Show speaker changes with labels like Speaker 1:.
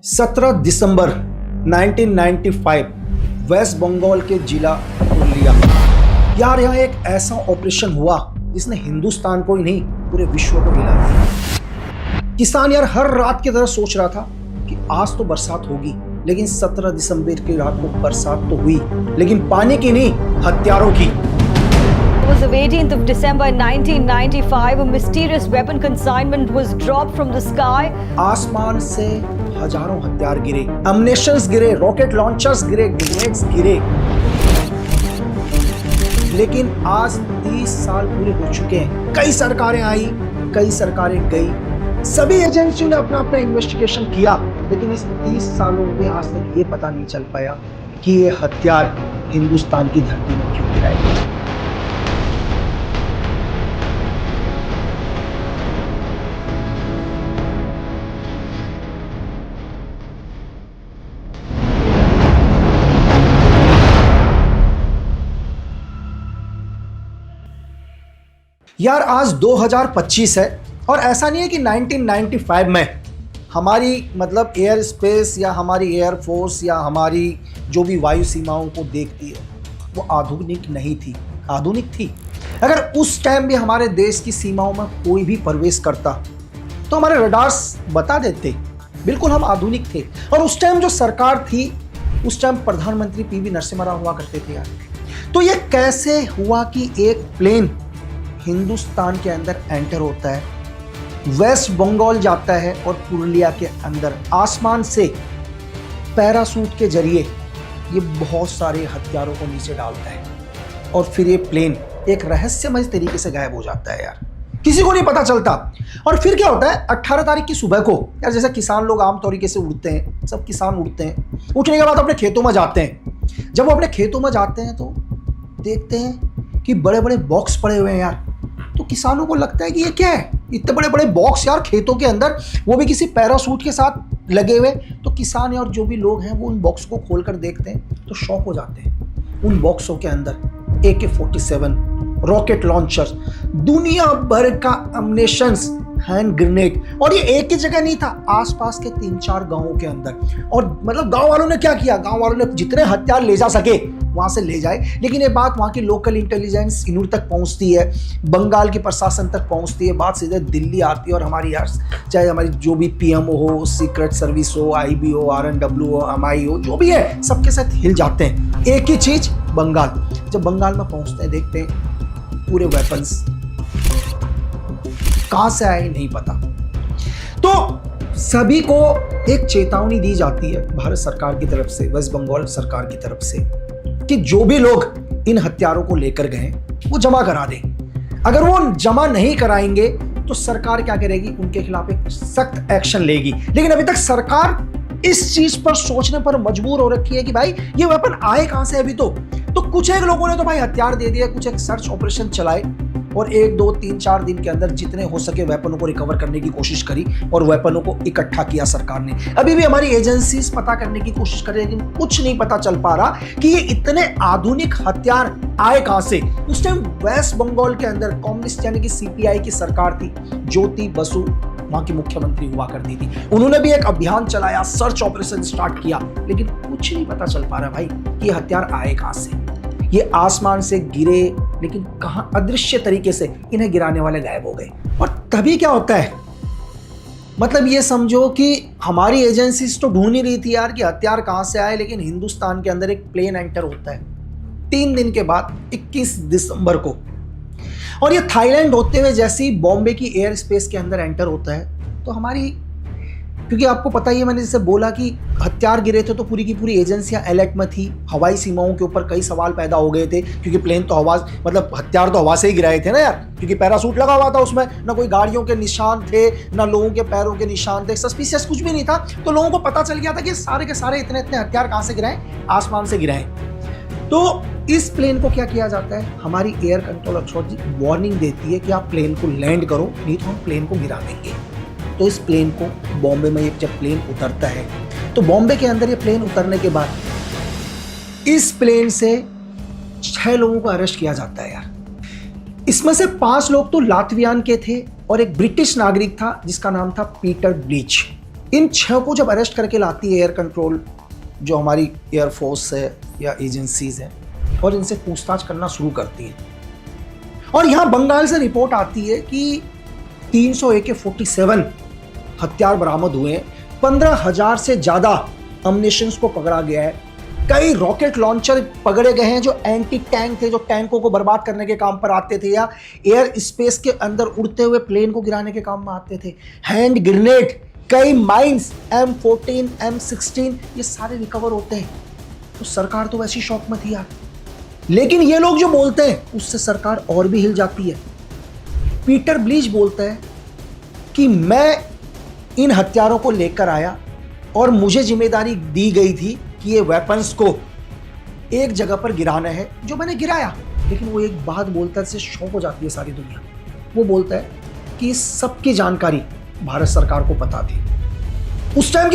Speaker 1: 17 दिसंबर 1995 waste Bengal के जिला पुरुलिया। यार यहाँ एक ऐसा ऑपरेशन हुआ जिसने हिंदुस्तान को ही नहीं पूरे विश्व को हिला दिया। किसान यार हर रात की तरह सोच रहा था कि आज तो बरसात होगी, लेकिन 17 दिसंबर की रात को बरसात तो हुई, लेकिन पानी की नहीं, हथियारों की।
Speaker 2: It was the 18th of December 1995. A mysterious weapon consignment was dropped from the sky.
Speaker 1: आसमान से हजारों हथियार गिरे, अम्युनिशंस गिरे, रॉकेट लॉन्चर्स गिरे, ग्रेनेड्स गिरे। लेकिन आज 30 साल पूरे हो चुके हैं। कई सरकारें आई, कई सरकारें गई, सभी एजेंसियों ने अपना अपना इन्वेस्टिगेशन किया, लेकिन इस 30 सालों में आज तक ये पता नहीं चल पाया कि ये हथियार हिंदुस्तान की धरती में क्यों गिराए गए। यार आज 2025 है और ऐसा नहीं है कि 1995 में हमारी मतलब एयर स्पेस या हमारी एयर फोर्स या हमारी जो भी वायु सीमाओं को देखती है वो आधुनिक नहीं थी, आधुनिक थी। अगर उस टाइम भी हमारे देश की सीमाओं में कोई भी प्रवेश करता तो हमारे रडार्स बता देते बिल्कुल हम आधुनिक थे। और उस टाइम जो सरकार थी, उस टाइम प्रधानमंत्री पीवी नरसिम्हा राव हुआ करते थे यार। तो ये कैसे हुआ कि एक प्लेन हिंदुस्तान के अंदर एंटर होता है, वेस्ट बंगाल जाता है और पुरुलिया के अंदर आसमान से पैरासूट के जरिए ये बहुत सारे हथियारों को नीचे डालता है और फिर ये प्लेन एक रहस्यमय तरीके से गायब हो जाता है यार, किसी को नहीं पता चलता। और फिर क्या होता है 18 तारीख की सुबह को यार, जैसे किसान लोग आम तरीके से उड़ते हैं, सब किसान उड़ते हैं, उठने के बाद अपने खेतों में जाते हैं। जब वो अपने खेतों में जाते हैं तो देखते हैं कि बड़े बड़े बॉक्स पड़े हुए हैं यार। तो किसानों को लगता है कि ये क्या है, इतने बड़े बड़े बॉक्स यार खेतों के अंदर, वो भी किसी पैरासूट के साथ लगे हुए। तो किसान और जो भी लोग हैं वो उन बॉक्स को खोलकर देखते हैं तो शॉक हो जाते हैं। उन बॉक्सों के अंदर AK-47 रॉकेट लॉन्चर, दुनिया भर का अम्युनिशंस, हैंड ग्रेनेड। और ये एक ही जगह नहीं था, आसपास के 3-4 गांवों के अंदर। और मतलब गांव वालों ने क्या किया, गांव वालों ने जितने हथियार ले जा सके वहां से ले जाए। लेकिन ये बात वहां की लोकल इंटेलिजेंस इनूर तक पहुंचती है, बंगाल की प्रशासन तक पहुंचती है, बात सीधे दिल्ली आती है। और हमारी यार चाहे हमारी जो भी PMO हो, सीक्रेट सर्विस हो, IB हो, RNW हो, MI हो, जो भी है, सबके साथ हिल जाते हैं। एक ही चीज, बंगाल। जब बंगाल में पहुंचते हैं देखते हैं पूरे वेपन्स कहां से आए नहीं पता। तो सभी को एक चेतावनी दी जाती है भारत सरकार की तरफ से, वेस्ट बंगाल सरकार की तरफ से, कि जो भी लोग इन हथियारों को लेकर गए वो जमा करा दें। अगर वो जमा नहीं कराएंगे तो सरकार क्या करेगी, उनके खिलाफ एक सख्त एक्शन लेगी। लेकिन अभी तक सरकार इस चीज पर सोचने पर मजबूर हो रखी है कि भाई ये वेपन आए कहां से। अभी तो कुछ एक लोगों ने तो भाई हथियार दे दिया, कुछ एक सर्च ऑपरेशन चलाए और 1, 2, 3, 4 दिन के अंदर जितने हो सके वेपनों को रिकवर करने की कोशिश करी और वेपनों को इकट्ठा किया सरकार ने। अभी भी हमारी एजेंसीज पता करने की कोशिश कर रही है, लेकिन कुछ नहीं पता चल पा रहा कि ये इतने आधुनिक हथियार आए कहां से। उस टाइम वेस्ट बंगाल के अंदर कम्युनिस्ट यानी कि CPI की सरकार थी, ज्योति बसु वहां की मुख्यमंत्री हुआ करती थी। उन्होंने भी एक अभियान चलाया, सर्च ऑपरेशन स्टार्ट किया, लेकिन कुछ नहीं पता चल पा रहा भाई कि ये हथियार आए कहां से। ये आसमान से गिरे, लेकिन कहां अदृश्य तरीके से इन्हें गिराने वाले गायब हो गए। और तभी क्या होता है, मतलब ये समझो कि हमारी एजेंसीज तो ढूंढ ही रही थी यार कि हथियार कहां से आए, लेकिन हिंदुस्तान के अंदर एक प्लेन एंटर होता है 3 दिन के बाद 21 दिसंबर को। और ये थाईलैंड होते हुए जैसे ही बॉम्बे की एयर स्पेस के अंदर एंटर होता है तो हमारी, क्योंकि आपको पता ही है, मैंने जैसे बोला कि हथियार गिरे थे तो पूरी की पूरी एजेंसियां अलर्ट में थी। हवाई सीमाओं के ऊपर कई सवाल पैदा हो गए थे, क्योंकि प्लेन तो हवा, मतलब हथियार तो हवा से ही गिराए थे ना यार, क्योंकि पैरासूट लगा हुआ था उसमें, ना कोई गाड़ियों के निशान थे, ना लोगों के पैरों के निशान थे, सस्पिशियस कुछ भी नहीं था। तो लोगों को पता चल गया था कि सारे के सारे इतने इतने हथियार कहां से गिराए, आसमान से गिराए। तो इस प्लेन को क्या किया जाता है, हमारी एयर कंट्रोल अथॉरिटी वार्निंग देती है कि आप प्लेन को लैंड करो, नहीं तो हम प्लेन को गिरा देंगे। तो इस प्लेन को बॉम्बे में जब प्लेन उतरता है तो बॉम्बे के अंदर ये प्लेन उतरने के बाद इस प्लेन से 6 लोगों को अरेस्ट किया जाता है यार। इसमें से 5 लोग तो लातवियान के थे और एक ब्रिटिश नागरिक था जिसका नाम था पीटर ब्लीच। इन 6 को जब अरेस्ट करके लाती है एयर कंट्रोल, जो हमारी एयरफोर्स है या एजेंसीज हैं, और इनसे पूछताछ करना शुरू करती है, और यहां बंगाल से रिपोर्ट आती है कि 300 AK-47 हथियार बरामद हुए, 15,000 से ज्यादा अम्युनिशंस को पकड़ा गया है, कई रॉकेट लॉन्चर पकड़े गए हैं जो एंटी टैंक थे, जो टैंकों को बर्बाद करने के काम पर आते थे या एयर स्पेस के अंदर उड़ते हुए प्लेन को गिराने के काम में आते थे, हैंड ग्रेनेड, कई माइंस, M14, M16, ये सारे रिकवर होते हैं। तो सरकार तो वैसी शौक में थी यार, लेकिन ये लोग जो बोलते हैं उससे सरकार और भी हिल जाती है। पीटर ब्लीच बोलता है कि मैं इन हथियारों को लेकर आया और मुझे जिम्मेदारी दी गई थी कि ये वेपन्स को एक जगह पर गिराना है, जो मैंने गिराया। लेकिन वो एक बात बोलता है, इससे शौक हो जाती है सारी दुनिया। वो बोलता है कि इस सब की जानकारी भारत सरकार को पता थी। उस टाइम की